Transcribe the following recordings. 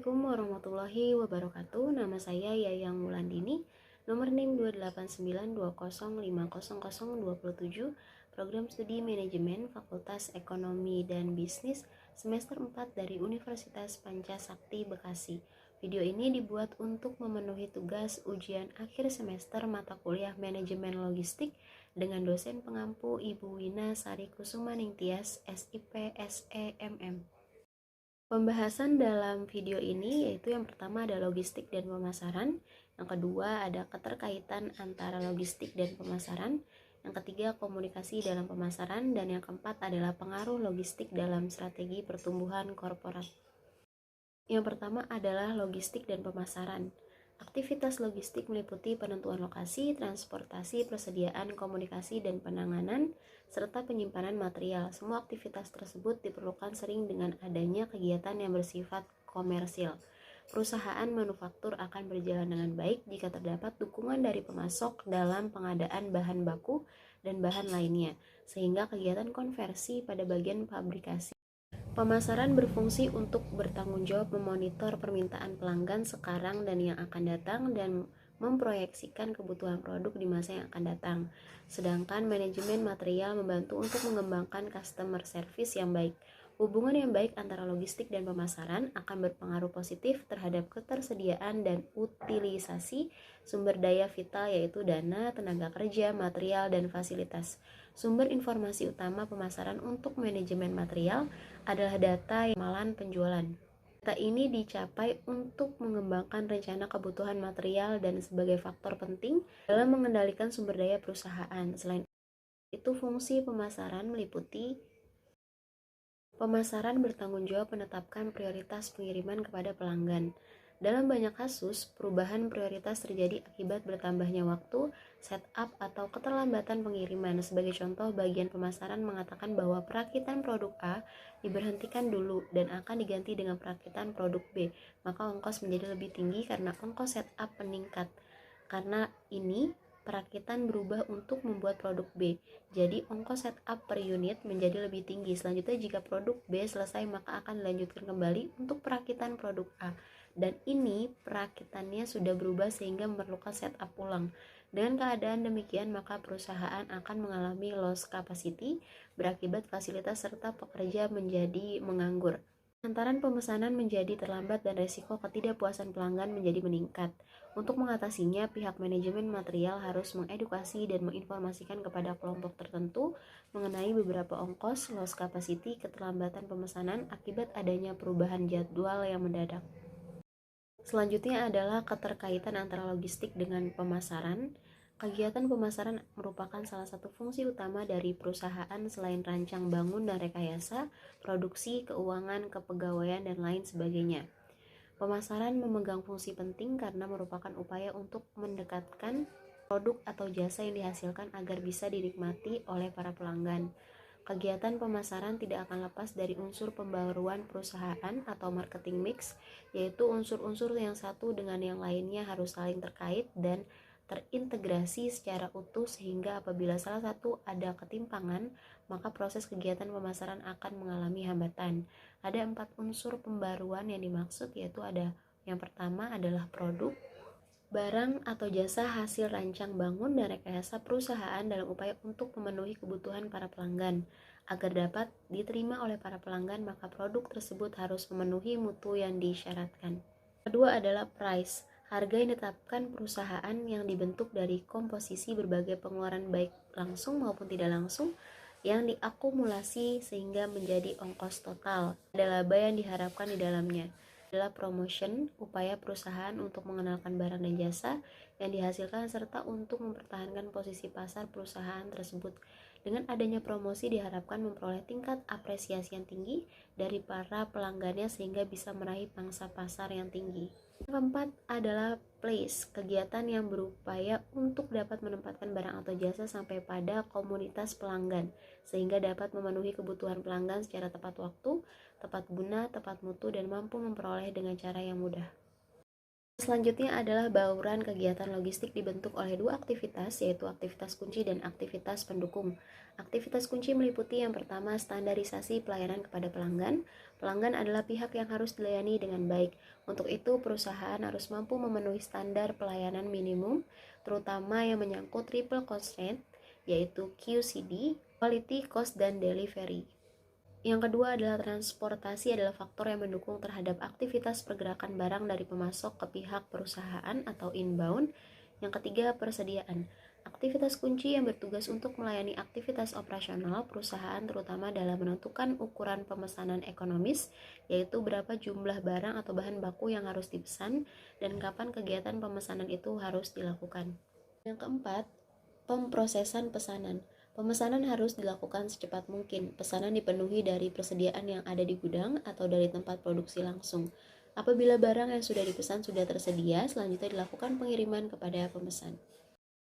Assalamualaikum warahmatullahi wabarakatuh. Nama saya Yayang Wulandini, nomor NIM 28920500027, Program Studi Manajemen Fakultas Ekonomi dan Bisnis semester 4 dari Universitas Pancasakti Bekasi. Video ini dibuat untuk memenuhi tugas ujian akhir semester mata kuliah Manajemen Logistik dengan dosen pengampu Ibu Wina Sari Kusumaning Tias, SIP, SEMM. Pembahasan dalam video ini yaitu yang pertama ada logistik dan pemasaran, yang kedua ada keterkaitan antara logistik dan pemasaran, yang ketiga komunikasi dalam pemasaran, dan yang keempat adalah pengaruh logistik dalam strategi pertumbuhan korporat. Yang pertama adalah logistik dan pemasaran. Aktivitas logistik meliputi penentuan lokasi, transportasi, persediaan, komunikasi, dan penanganan, serta penyimpanan material. Semua aktivitas tersebut diperlukan sering dengan adanya kegiatan yang bersifat komersil. Perusahaan manufaktur akan berjalan dengan baik jika terdapat dukungan dari pemasok dalam pengadaan bahan baku dan bahan lainnya, sehingga kegiatan konversi pada bagian fabrikasi. Pemasaran berfungsi untuk bertanggung jawab memonitor permintaan pelanggan sekarang dan yang akan datang dan memproyeksikan kebutuhan produk di masa yang akan datang. Sedangkan manajemen material membantu untuk mengembangkan customer service yang baik. Hubungan yang baik antara logistik dan pemasaran akan berpengaruh positif terhadap ketersediaan dan utilisasi sumber daya vital yaitu dana, tenaga kerja, material, dan fasilitas. Sumber informasi utama pemasaran untuk manajemen material adalah data yang malan penjualan. Data ini dicapai untuk mengembangkan rencana kebutuhan material dan sebagai faktor penting dalam mengendalikan sumber daya perusahaan. Selain itu, fungsi pemasaran meliputi pemasaran bertanggung jawab menetapkan prioritas pengiriman kepada pelanggan. Dalam banyak kasus, perubahan prioritas terjadi akibat bertambahnya waktu, setup, atau keterlambatan pengiriman. Sebagai contoh, bagian pemasaran mengatakan bahwa perakitan produk A diberhentikan dulu dan akan diganti dengan perakitan produk B. Maka ongkos menjadi lebih tinggi karena ongkos setup meningkat. Karena ini, perakitan berubah untuk membuat produk B. Jadi ongkos setup per unit menjadi lebih tinggi. Selanjutnya, jika produk B selesai maka akan dilanjutkan kembali untuk perakitan produk A. Dan ini perakitannya sudah berubah sehingga memerlukan setup ulang. Dengan keadaan demikian maka perusahaan akan mengalami loss capacity berakibat fasilitas serta pekerja menjadi menganggur. Lantaran pemesanan menjadi terlambat dan resiko ketidakpuasan pelanggan menjadi meningkat. Untuk mengatasinya, pihak manajemen material harus mengedukasi dan menginformasikan kepada kelompok tertentu mengenai beberapa ongkos, loss capacity, keterlambatan pemesanan akibat adanya perubahan jadwal yang mendadak. Selanjutnya adalah keterkaitan antara logistik dengan pemasaran. Kegiatan pemasaran merupakan salah satu fungsi utama dari perusahaan selain rancang bangun dan rekayasa, produksi, keuangan, kepegawaian, dan lain sebagainya. Pemasaran memegang fungsi penting karena merupakan upaya untuk mendekatkan produk atau jasa yang dihasilkan agar bisa dinikmati oleh para pelanggan. Kegiatan pemasaran tidak akan lepas dari unsur pembaruan perusahaan atau marketing mix, yaitu unsur-unsur yang satu dengan yang lainnya harus saling terkait dan terintegrasi secara utuh sehingga apabila salah satu ada ketimpangan, maka proses kegiatan pemasaran akan mengalami hambatan. Ada 4 unsur pembaruan yang dimaksud, yaitu ada yang pertama adalah produk, barang atau jasa hasil rancang bangun dan rekayasa perusahaan dalam upaya untuk memenuhi kebutuhan para pelanggan. Agar dapat diterima oleh para pelanggan, maka produk tersebut harus memenuhi mutu yang disyaratkan. Kedua adalah price, harga yang ditetapkan perusahaan yang dibentuk dari komposisi berbagai pengeluaran baik langsung maupun tidak langsung yang diakumulasi sehingga menjadi ongkos total. Ada laba yang diharapkan di dalamnya. Adalah promotion, upaya perusahaan untuk mengenalkan barang dan jasa yang dihasilkan serta untuk mempertahankan posisi pasar perusahaan tersebut. Dengan adanya promosi diharapkan memperoleh tingkat apresiasi yang tinggi dari para pelanggannya sehingga bisa meraih pangsa pasar yang tinggi. Yang keempat adalah place, kegiatan yang berupaya untuk dapat menempatkan barang atau jasa sampai pada komunitas pelanggan sehingga dapat memenuhi kebutuhan pelanggan secara tepat waktu, tepat guna, tepat mutu, dan mampu memperoleh dengan cara yang mudah. Selanjutnya adalah bauran kegiatan logistik dibentuk oleh 2 aktivitas, yaitu aktivitas kunci dan aktivitas pendukung. Aktivitas kunci meliputi yang pertama standarisasi pelayanan kepada pelanggan, Pelanggan adalah pihak yang harus dilayani dengan baik. Untuk itu, perusahaan harus mampu memenuhi standar pelayanan minimum, terutama yang menyangkut triple constraint, yaitu QCD, quality, cost, dan delivery. Yang kedua adalah transportasi adalah faktor yang mendukung terhadap aktivitas pergerakan barang dari pemasok ke pihak perusahaan atau inbound. Yang ketiga, persediaan. Aktivitas kunci yang bertugas untuk melayani aktivitas operasional perusahaan terutama dalam menentukan ukuran pemesanan ekonomis, yaitu berapa jumlah barang atau bahan baku yang harus dipesan dan kapan kegiatan pemesanan itu harus dilakukan. Yang keempat, pemrosesan pesanan. Pemesanan harus dilakukan secepat mungkin. Pesanan dipenuhi dari persediaan yang ada di gudang atau dari tempat produksi langsung. Apabila barang yang sudah dipesan sudah tersedia, selanjutnya dilakukan pengiriman kepada pemesan.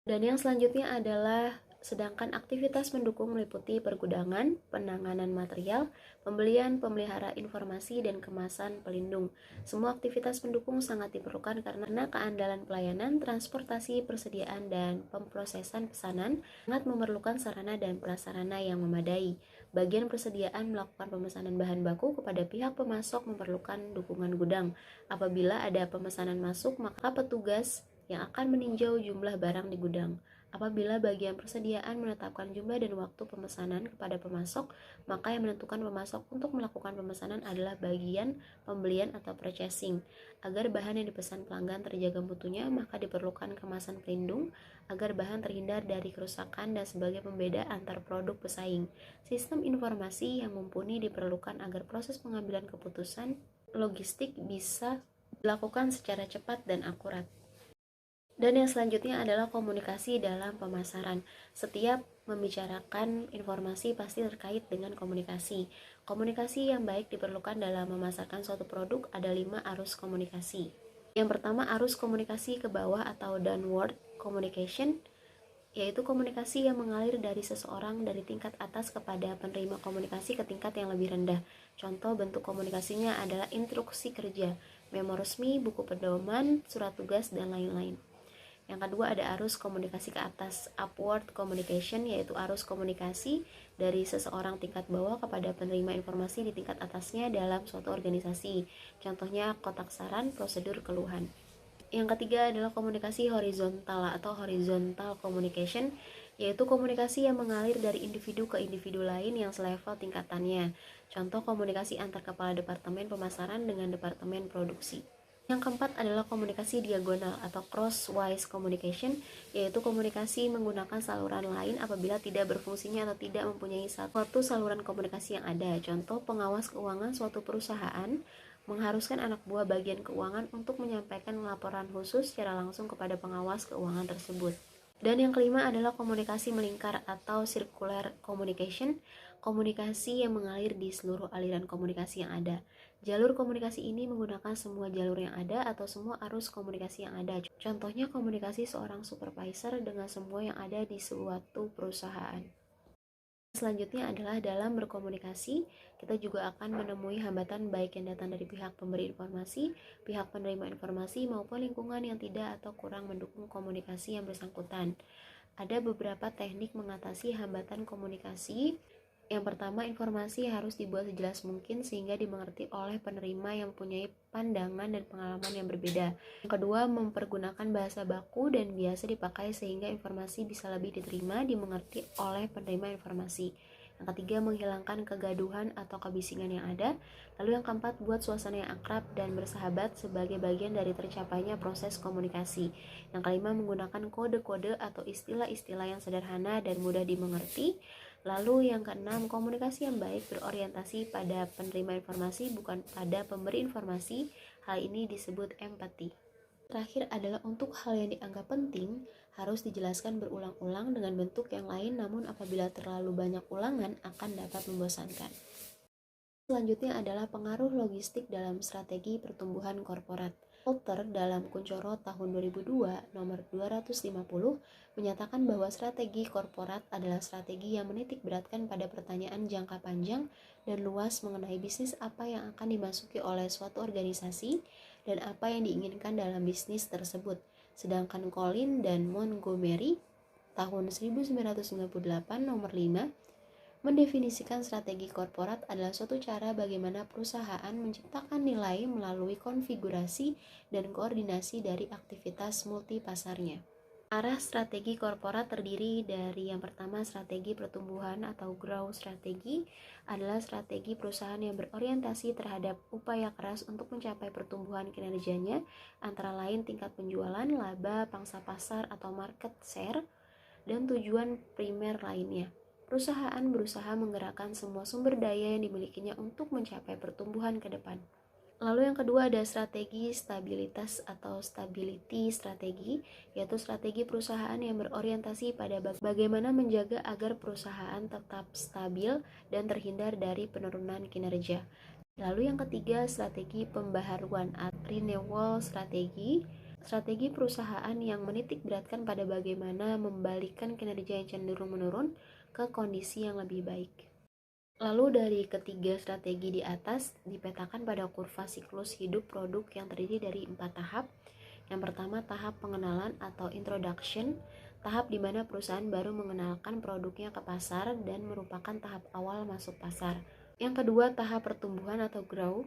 Dan yang selanjutnya adalah sedangkan aktivitas mendukung meliputi pergudangan, penanganan material, pembelian, pemelihara informasi, dan kemasan pelindung. Semua aktivitas pendukung sangat diperlukan karena keandalan pelayanan, transportasi, persediaan, dan pemrosesan pesanan sangat memerlukan sarana dan prasarana yang memadai. Bagian persediaan melakukan pemesanan bahan baku kepada pihak pemasok memerlukan dukungan gudang. Apabila ada pemesanan masuk, maka petugas yang akan meninjau jumlah barang di gudang. Apabila bagian persediaan menetapkan jumlah dan waktu pemesanan kepada pemasok, maka yang menentukan pemasok untuk melakukan pemesanan adalah bagian pembelian atau purchasing. Agar bahan yang dipesan pelanggan terjaga mutunya, maka diperlukan kemasan pelindung agar bahan terhindar dari kerusakan dan sebagai pembeda antar produk pesaing. Sistem informasi yang mumpuni diperlukan agar proses pengambilan keputusan logistik bisa dilakukan secara cepat dan akurat. Dan yang selanjutnya adalah komunikasi dalam pemasaran. Setiap membicarakan informasi pasti terkait dengan komunikasi. Komunikasi yang baik diperlukan dalam memasarkan suatu produk. Ada 5 arus komunikasi. Yang pertama, arus komunikasi ke bawah atau downward communication, yaitu komunikasi yang mengalir dari seseorang dari tingkat atas kepada penerima komunikasi ke tingkat yang lebih rendah. Contoh bentuk komunikasinya adalah instruksi kerja, memo resmi, buku pedoman, surat tugas, dan lain-lain. Yang kedua ada arus komunikasi ke atas, upward communication, yaitu arus komunikasi dari seseorang tingkat bawah kepada penerima informasi di tingkat atasnya dalam suatu organisasi. Contohnya kotak saran, prosedur keluhan. Yang ketiga adalah komunikasi horizontal atau horizontal communication, yaitu komunikasi yang mengalir dari individu ke individu lain yang selevel tingkatannya. Contoh komunikasi antar kepala departemen pemasaran dengan departemen produksi. Yang keempat adalah komunikasi diagonal atau crosswise communication, yaitu komunikasi menggunakan saluran lain apabila tidak berfungsinya atau tidak mempunyai satu saluran komunikasi yang ada. Contoh, pengawas keuangan suatu perusahaan mengharuskan anak buah bagian keuangan untuk menyampaikan laporan khusus secara langsung kepada pengawas keuangan tersebut. Dan yang kelima adalah komunikasi melingkar atau circular communication, komunikasi yang mengalir di seluruh aliran komunikasi yang ada. Jalur komunikasi ini menggunakan semua jalur yang ada atau semua arus komunikasi yang ada. Contohnya komunikasi seorang supervisor dengan semua yang ada di suatu perusahaan. Selanjutnya adalah dalam berkomunikasi, kita juga akan menemui hambatan baik yang datang dari pihak pemberi informasi, pihak penerima informasi, maupun lingkungan yang tidak atau kurang mendukung komunikasi yang bersangkutan. Ada beberapa teknik mengatasi hambatan komunikasi. Yang pertama, informasi harus dibuat sejelas mungkin sehingga dimengerti oleh penerima yang mempunyai pandangan dan pengalaman yang berbeda. Yang kedua, mempergunakan bahasa baku dan biasa dipakai sehingga informasi bisa lebih diterima, dimengerti oleh penerima informasi. Yang ketiga, menghilangkan kegaduhan atau kebisingan yang ada. Lalu yang keempat, buat suasana yang akrab dan bersahabat sebagai bagian dari tercapainya proses komunikasi. Yang kelima, menggunakan kode-kode atau istilah-istilah yang sederhana dan mudah dimengerti. Lalu yang keenam, komunikasi yang baik berorientasi pada penerima informasi bukan pada pemberi informasi. Hal ini disebut empati. Terakhir adalah untuk hal yang dianggap penting harus dijelaskan berulang-ulang dengan bentuk yang lain, namun apabila terlalu banyak ulangan akan dapat membosankan. Selanjutnya adalah pengaruh logistik dalam strategi pertumbuhan korporat. Walter dalam Kuncoro tahun 2002 nomor 250 menyatakan bahwa strategi korporat adalah strategi yang menitik beratkan pada pertanyaan jangka panjang dan luas mengenai bisnis apa yang akan dimasuki oleh suatu organisasi dan apa yang diinginkan dalam bisnis tersebut. Sedangkan Collin dan Montgomery tahun 1998 nomor 5 Mendefinisikan strategi korporat adalah suatu cara bagaimana perusahaan menciptakan nilai melalui konfigurasi dan koordinasi dari aktivitas multi pasarnya. Arah strategi korporat terdiri dari yang pertama strategi pertumbuhan atau growth strategi adalah strategi perusahaan yang berorientasi terhadap upaya keras untuk mencapai pertumbuhan kinerjanya antara lain tingkat penjualan, laba, pangsa pasar atau market share, dan tujuan primer lainnya. Perusahaan berusaha menggerakkan semua sumber daya yang dimilikinya untuk mencapai pertumbuhan ke depan. Lalu yang kedua ada strategi stabilitas atau stability strategi, yaitu strategi perusahaan yang berorientasi pada bagaimana menjaga agar perusahaan tetap stabil dan terhindar dari penurunan kinerja. Lalu yang ketiga strategi pembaharuan atau renewal strategi, strategi perusahaan yang menitik beratkan pada bagaimana membalikkan kinerja yang cenderung menurun ke kondisi yang lebih baik. Lalu dari ketiga strategi di atas dipetakan pada kurva siklus hidup produk yang terdiri dari 4 tahap. Yang pertama tahap pengenalan atau introduction, tahap di mana perusahaan baru mengenalkan produknya ke pasar dan merupakan tahap awal masuk pasar. Yang kedua tahap pertumbuhan atau grow.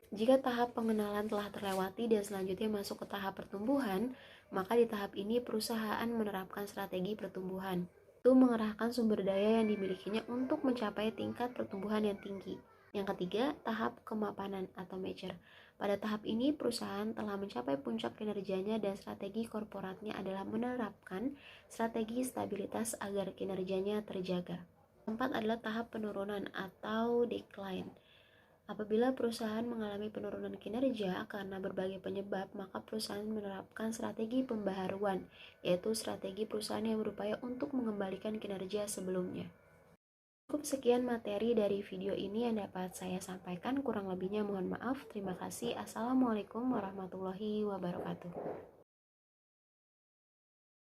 Jika tahap pengenalan telah terlewati dan selanjutnya masuk ke tahap pertumbuhan, maka di tahap ini perusahaan menerapkan strategi pertumbuhan. Itu mengerahkan sumber daya yang dimilikinya untuk mencapai tingkat pertumbuhan yang tinggi. Yang ketiga, tahap kemapanan atau mature. Pada tahap ini, perusahaan telah mencapai puncak kinerjanya dan strategi korporatnya adalah menerapkan strategi stabilitas agar kinerjanya terjaga. Keempat adalah tahap penurunan atau decline. Apabila perusahaan mengalami penurunan kinerja karena berbagai penyebab, maka perusahaan menerapkan strategi pembaharuan, yaitu strategi perusahaan yang berupaya untuk mengembalikan kinerja sebelumnya. Cukup sekian materi dari video ini yang dapat saya sampaikan, kurang lebihnya mohon maaf. Terima kasih. Assalamualaikum warahmatullahi wabarakatuh.